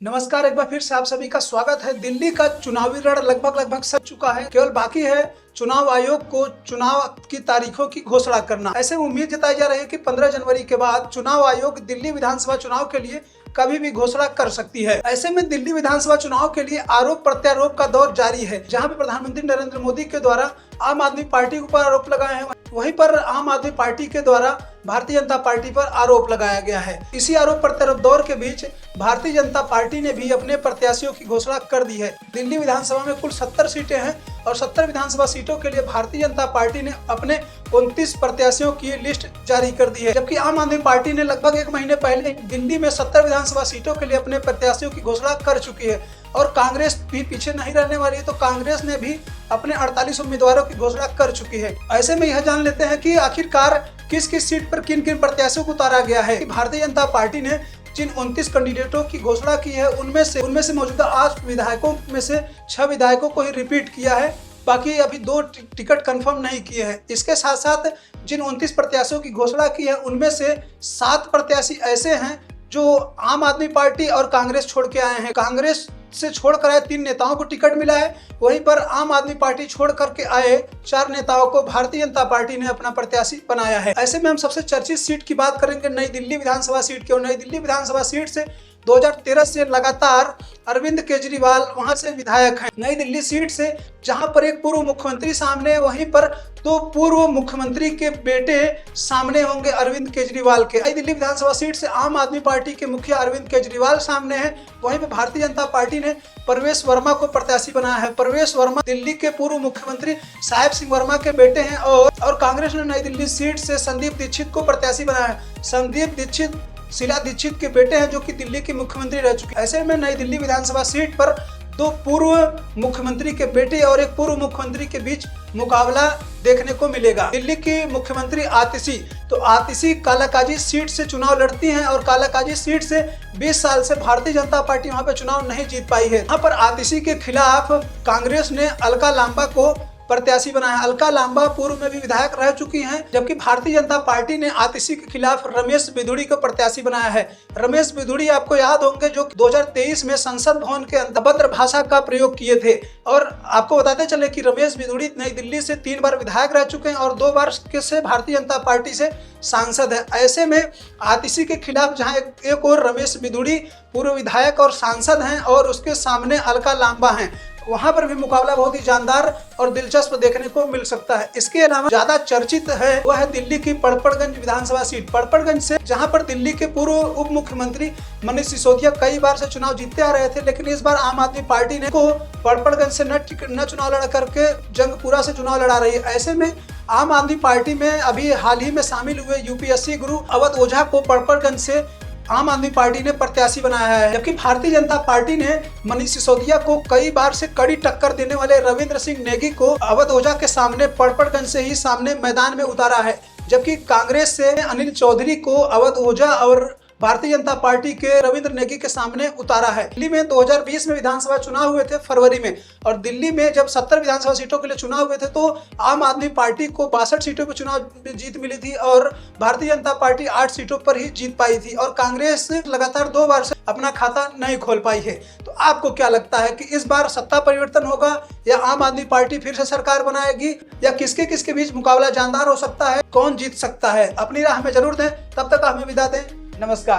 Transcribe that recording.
नमस्कार, एक बार फिर से आप सभी का स्वागत है। दिल्ली का चुनावी रण लगभग सज चुका है। केवल बाकी है चुनाव आयोग को चुनाव की तारीखों की घोषणा करना। ऐसे में उम्मीद जताई जा रही है कि 15 जनवरी के बाद चुनाव आयोग दिल्ली विधानसभा चुनाव के लिए कभी भी घोषणा कर सकती है। ऐसे में दिल्ली विधानसभा चुनाव के लिए आरोप प्रत्यारोप का दौर जारी है, जहां पे प्रधानमंत्री नरेंद्र मोदी के द्वारा आम आदमी पार्टी के ऊपर आरोप लगाए हैं, वहीं पर आम आदमी पार्टी के द्वारा भारतीय जनता पार्टी पर आरोप लगाया गया है। इसी आरोप प्रत्यारोप दौर के बीच भारतीय जनता पार्टी ने भी अपने प्रत्याशियों की घोषणा कर दी है। दिल्ली विधानसभा में कुल 70 सीटें हैं और 70 विधानसभा सीटों के लिए भारतीय जनता पार्टी ने अपने 29 प्रत्याशियों की लिस्ट जारी कर दी है, जबकि आम आदमी पार्टी ने लगभग एक महीने पहले दिल्ली में 70 विधानसभा सीटों के लिए अपने प्रत्याशियों की घोषणा कर चुकी है और कांग्रेस भी पीछे नहीं रहने वाली है, तो कांग्रेस ने भी अपने 48 उम्मीदवारों की घोषणा कर चुकी है। ऐसे में यह जान लेते हैं कि आखिरकार किस किस सीट पर किन किन प्रत्याशियों को उतारा गया है। भारतीय जनता पार्टी ने जिन 29 कैंडिडेटों की घोषणा की है उनमें से मौजूदा 8 विधायकों में से 6 विधायकों को ही रिपीट किया है, बाकी अभी 2 टिकट कंफर्म नहीं किए हैं। इसके साथ साथ जिन 29 प्रत्याशियों की घोषणा की है उनमें से 7 प्रत्याशी ऐसे हैं जो आम आदमी पार्टी और कांग्रेस छोड़ के आए हैं। कांग्रेस से छोड़कर आए 3 नेताओं को टिकट मिला है, वहीं पर आम आदमी पार्टी छोड़ करके आए 4 नेताओं को भारतीय जनता पार्टी ने अपना प्रत्याशी बनाया है। ऐसे में हम सबसे चर्चित सीट की बात करेंगे, नई दिल्ली विधानसभा सीट की। और नई दिल्ली विधानसभा सीट से 2013 से लगातार अरविंद केजरीवाल वहां से विधायक हैं। नई दिल्ली सीट से जहां पर एक पूर्व मुख्यमंत्री सामने, वहीं पर 2 पूर्व मुख्यमंत्री के बेटे सामने होंगे अरविंद केजरीवाल के। नई दिल्ली विधानसभा सीट से आम आदमी पार्टी के मुखिया अरविंद केजरीवाल सामने हैं, वहीं पर भारतीय जनता पार्टी ने परवेश वर्मा को प्रत्याशी बनाया है। परवेश वर्मा दिल्ली के पूर्व मुख्यमंत्री साहेब सिंह वर्मा के बेटे हैं और कांग्रेस ने नई दिल्ली सीट से संदीप दीक्षित को प्रत्याशी बनाया है। संदीप दीक्षित शीला दीक्षित के बेटे हैं, जो कि दिल्ली के मुख्यमंत्री रह चुके हैं। ऐसे में नई दिल्ली विधानसभा सीट पर 2 पूर्व मुख्यमंत्री के बेटे और एक पूर्व मुख्यमंत्री के बीच मुकाबला देखने को मिलेगा। दिल्ली की मुख्यमंत्री आतिशी कालाकाजी सीट से चुनाव लड़ती हैं और कालाकाजी सीट से 20 साल से भारतीय जनता पार्टी वहां पर चुनाव नहीं जीत पाई है। यहाँ पर आतिशी के खिलाफ कांग्रेस ने अलका लांबा को प्रत्याशी बनाया है। अलका लांबा पूर्व में भी विधायक रह चुकी हैं, जबकि भारतीय जनता पार्टी ने आतिशी के खिलाफ रमेश बिधूड़ी को प्रत्याशी बनाया है। रमेश बिधूड़ी आपको याद होंगे, जो 2023 में संसद भवन के अभद्र भाषा का प्रयोग किए थे। और आपको बताते चले कि रमेश बिधूड़ी नई दिल्ली से 3 बार विधायक रह चुके हैं और 2 बार से भारतीय जनता पार्टी से सांसद है। ऐसे में आतिशी के खिलाफ जहां एक और रमेश बिधूड़ी पूर्व विधायक और सांसद हैं और उसके सामने अलका लांबा हैं, वहां पर भी मुकाबला बहुत ही जानदार और दिलचस्प देखने को मिल सकता है। इसके अलावा ज्यादा चर्चित है वह है दिल्ली की पड़पड़गंज विधानसभा सीट। पड़पड़गंज से जहां पर दिल्ली के पूर्व उप मुख्यमंत्री मनीष सिसोदिया कई बार से चुनाव जीतते आ रहे थे, लेकिन इस बार आम आदमी पार्टी ने को पड़पड़गंज से न चुनाव लड़ा करके जंगपुरा से चुनाव लड़ा रही है। ऐसे में आम आदमी पार्टी में अभी हाल ही में शामिल हुए यूपीएससी गुरु अवध ओझा को पड़पड़गंज से आम आदमी पार्टी ने प्रत्याशी बनाया है, जबकि भारतीय जनता पार्टी ने मनीष सिसोदिया को कई बार से कड़ी टक्कर देने वाले रविंद्र सिंह नेगी को अवध ओझा के सामने पड़पड़गंज से ही सामने मैदान में उतारा है। जबकि कांग्रेस से अनिल चौधरी को अवध ओझा और भारतीय जनता पार्टी के रविंद्र नेगी के सामने उतारा है। दिल्ली में 2020 में विधानसभा चुनाव हुए थे फरवरी में, और दिल्ली में जब 70 विधानसभा सीटों के लिए चुनाव हुए थे तो आम आदमी पार्टी को 62 सीटों पर चुनाव जीत मिली थी और भारतीय जनता पार्टी 8 सीटों पर ही जीत पाई थी और कांग्रेस लगातार 2 बार से अपना खाता नहीं खोल पाई है। तो आपको क्या लगता है कि इस बार सत्ता परिवर्तन होगा या आम आदमी पार्टी फिर से सरकार बनाएगी, या किसके बीच मुकाबला जानदार हो सकता है, कौन जीत सकता है? अपनी राह में जरूर दें। तब तक हमें विदा दें। नमस्कार।